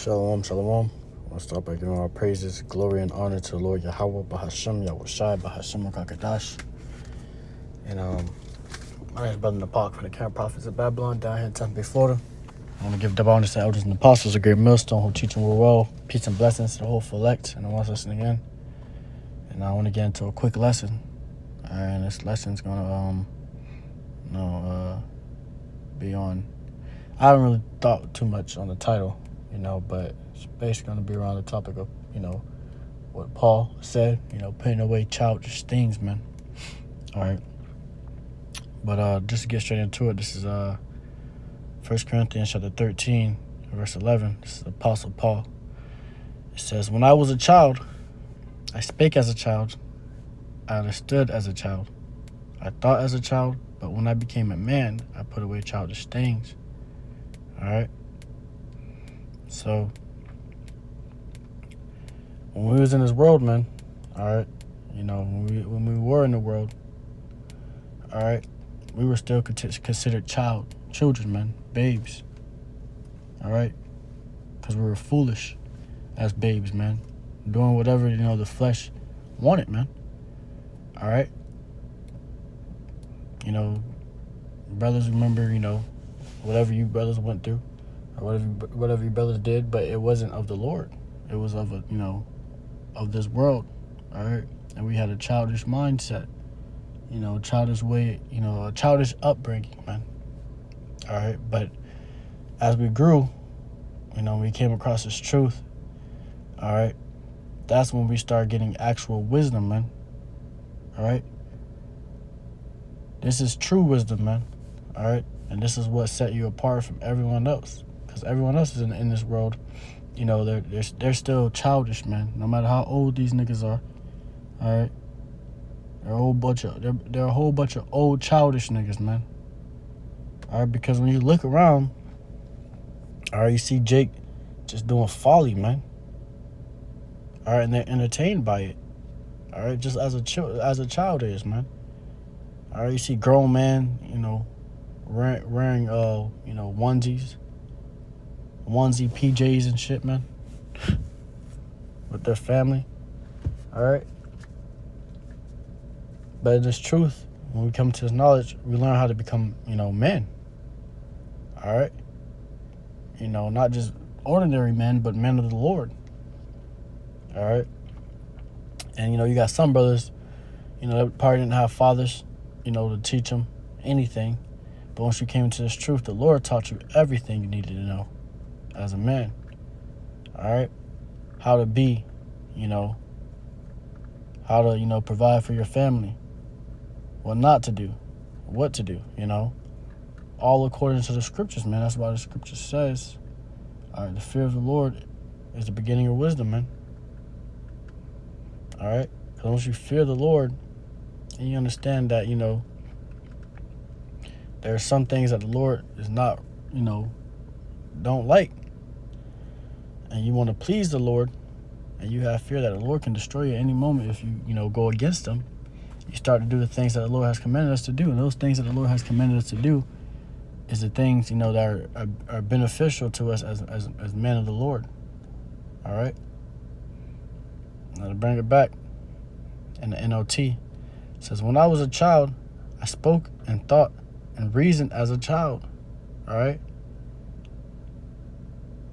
Shalom, shalom. I want to start by giving our praises, glory, and honor to the Lord Yahweh, Bahashem, Yahushai, Bahashem, Kakadash. And my name is Brother Napak from the Camp Prophets of Babylon down here in Tampa Bay, Florida. I want to give double honor to the elders and apostles, a great millstone who teach and will well. Peace and blessings to the whole elect and the ones listening in. And I want to get into a quick lesson. And this lesson's going to be on... I haven't really thought too much on the title, but it's basically going to be around the topic of, what Paul said, putting away childish things, man. All right. But just to get straight into it, this is 1 Corinthians chapter 13, verse 11. This is Apostle Paul. It says, "When I was a child, I spake as a child, I understood as a child, I thought as a child, but when I became a man, I put away childish things." All right. So when we was in this world, man, all right, when we were in the world, all right, we were still considered children, man, babes. All right, because we were foolish as babes, man, doing whatever the flesh wanted, man. All right. Brothers, remember, whatever you brothers went through, or whatever you brothers did, but it wasn't of the Lord. It was of of this world. All right, and we had a childish mindset, childish way, a childish upbringing, man. All right, but as we grew, we came across this truth. All right, that's when we started getting actual wisdom, man. All right, this is true wisdom, man. All right. And this is what set you apart from everyone else. Because everyone else is in this world, they're still childish, man. No matter how old these niggas are. All right. They're a whole bunch of old childish niggas, man. All right. Because when you look around, all right, you see Jake just doing folly, man. All right. And they're entertained by it. All right. Just as a child is, man. All right. You see grown man, wearing onesie PJs and shit, man, with their family. All right. But in this truth, when we come to this knowledge, we learn how to become, men. All right. Not just ordinary men, but men of the Lord. All right. And you got some brothers, that probably didn't have fathers, to teach them anything. But once you came into this truth, the Lord taught you everything you needed to know as a man. All right? How to be, how to, provide for your family. What not to do. What to do, all according to the scriptures, man. That's why the scripture says, all right, the fear of the Lord is the beginning of wisdom, man. All right? Because once you fear the Lord, and you understand that, there are some things that the Lord is not, don't like. And you want to please the Lord, and you have fear that the Lord can destroy you at any moment if you, go against him. You start to do the things that the Lord has commanded us to do. And those things that the Lord has commanded us to do is the things, that are beneficial to us as men of the Lord. All right? Now to bring it back in the NOT, it says, "When I was a child, I spoke and thought and reasoned as a child." All right.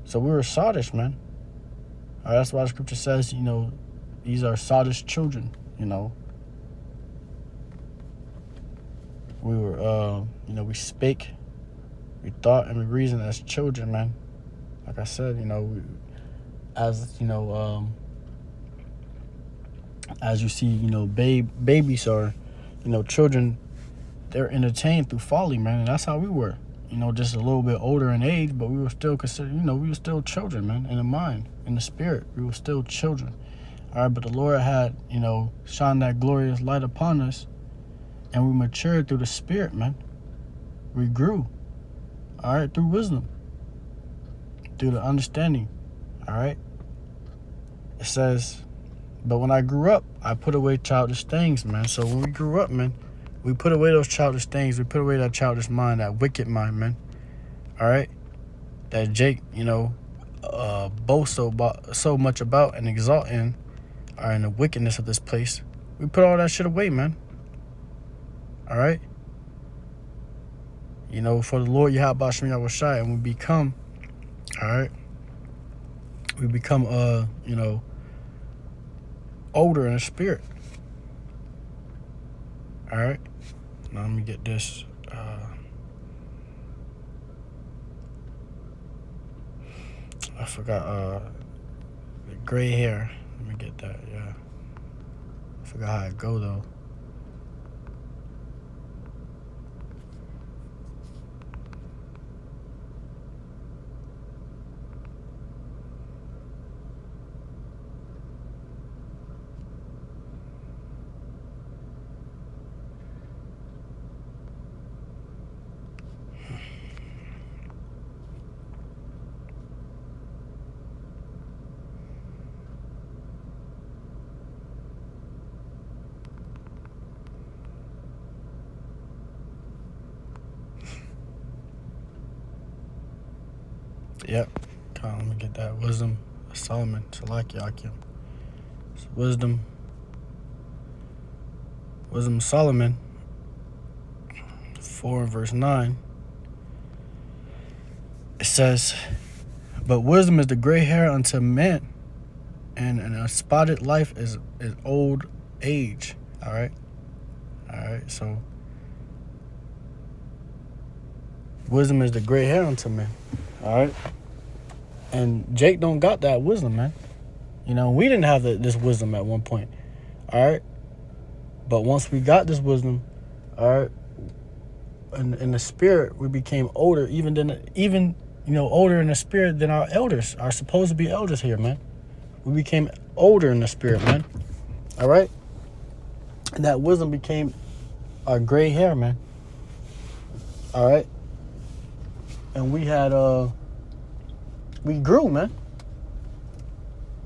So we were sottish, man. All right, that's why the scripture says, these are sottish children. We were, we spake, we thought, and we reasoned as children, man. Like I said, as you see, babies are, children. They're entertained through folly, man, and that's how we were. Just a little bit older in age, but we were still considered, we were still children, man, in the mind, in the spirit. We were still children. All right, but the Lord had, shined that glorious light upon us, and we matured through the spirit, man. We grew, all right, through wisdom, through the understanding, all right. It says, "But when I grew up, I put away childish things," man. So when we grew up, man, we put away those childish things. We put away that childish mind, that wicked mind, man. All right? That Jake, boast so much about and exalt in are in the wickedness of this place. We put all that shit away, man. All right? You know, for the Lord Yahweh Shem Yahushai, and we become, all right? We become, you know, older in the spirit. All right? Now let me get this. I forgot the gray hair. Let me get that, yeah. I forgot how it go, though. Yep. Let me get that. Wisdom of Solomon. Salakia. Wisdom of Solomon 4 verse 9. It says, but wisdom is the gray hair unto men, and a spotted life is old age. All right. So wisdom is the gray hair unto men. All right. And Jake don't got that wisdom, man. You know, we didn't have this wisdom at one point. All right. But once we got this wisdom, all right, in the spirit, we became older, even you know, older in the spirit than our elders, our supposed to be elders here, man. We became older in the spirit, man. All right. And that wisdom became our gray hair, man. All right. And we had we grew, man.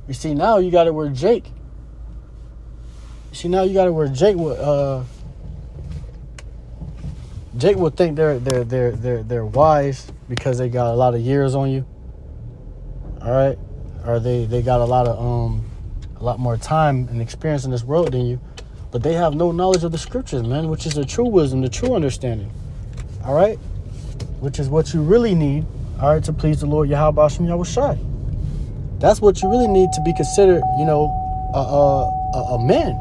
You see, now you got it where Jake. Jake would think they're wise because they got a lot of years on you. All right, or they got a lot more time and experience in this world than you, but they have no knowledge of the scriptures, man, which is the true wisdom, the true understanding. All right, which is what you really need. All right, to please the Lord Yahweh Shem Yahushai. That's what you really need to be considered, you know, a man.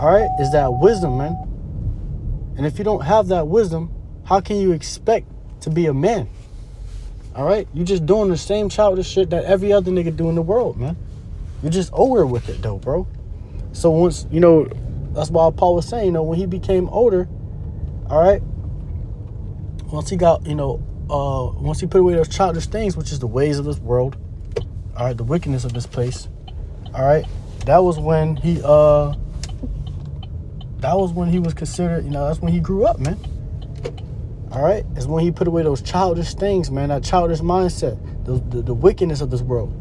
All right, is that wisdom, man. And if you don't have that wisdom, how can you expect to be a man? All right, you just doing the same childish shit that every other nigga do in the world, man. You're just older with it, though, bro. So once, you know, that's why Paul was saying, you know, when he became older, all right, once he got, you know, once he put away those childish things, which is the ways of this world, all right, the wickedness of this place, all right, that was when he was considered, you know, that's when he grew up, man. All right, it's when he put away those childish things, man, that childish mindset, the wickedness of this world.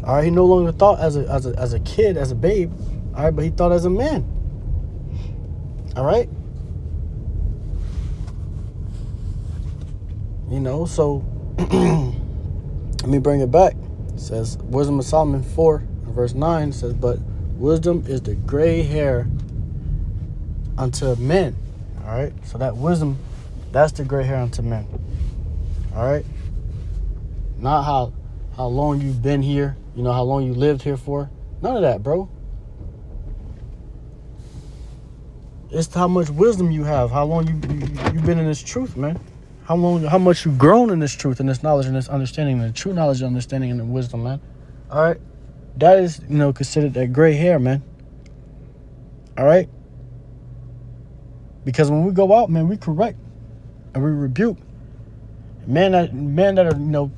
All right, he no longer thought as a kid, as a babe, all right, but he thought as a man. All right. You know, so let me bring it back. It says, Wisdom of Solomon 4, verse 9 says, but wisdom is the gray hair unto men. All right. So that wisdom, that's the gray hair unto men. All right. Not how long you've been here, you know, how long you lived here for. None of that, bro. It's how much wisdom you have, how long you've been in this truth, man. How much you've grown in this truth and this knowledge and this understanding, and the true knowledge and understanding and the wisdom, man. All right. That is, you know, considered that gray hair, man. All right. Because when we go out, man, we correct and we rebuke men that are, you know,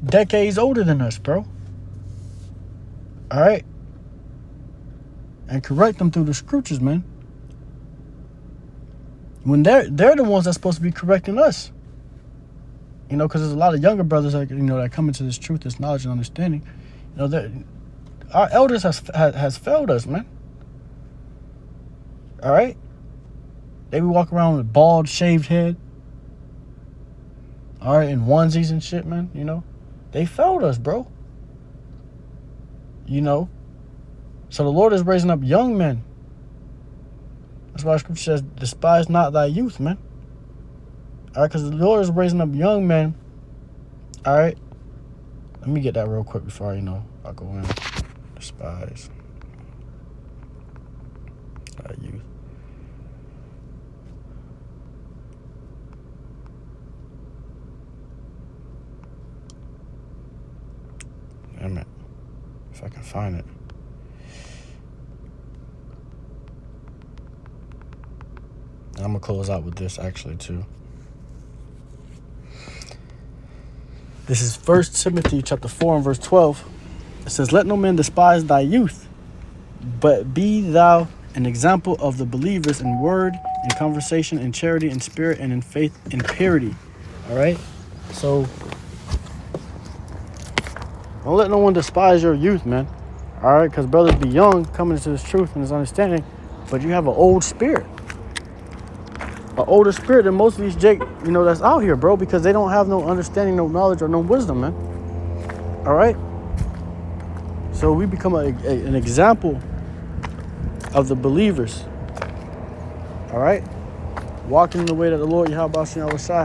decades older than us, bro. All right. And correct them through the scriptures, man. When they're the ones that's supposed to be correcting us. You know, because there's a lot of younger brothers that, you know, that come into this truth, this knowledge and understanding. You know, our elders has failed us, man. All right. They be walking around with a bald, shaved head. All right, in onesies and shit, man. You know, They failed us, bro. You know? So the Lord is raising up young men. That's why Scripture says, despise not thy youth, man. All right, because the Lord is raising up young men. All right? Let me get that real quick before, I go in. Despise thy youth. Damn it. If I can find it. I'm going to close out with this, actually, too. This is 1 Timothy chapter 4 and verse 12. It says, let no man despise thy youth, but be thou an example of the believers in word, in conversation, in charity, in spirit, and in faith, in purity. All right? So, don't let no one despise your youth, man. All right? Because brothers be young, coming into this truth and this understanding, but you have an old spirit. An older spirit than most of these Jake, that's out here, bro, because they don't have no understanding, no knowledge, or no wisdom, man. All right? So we become an example of the believers. All right? Walking in the way that the Lord Yahweh Shai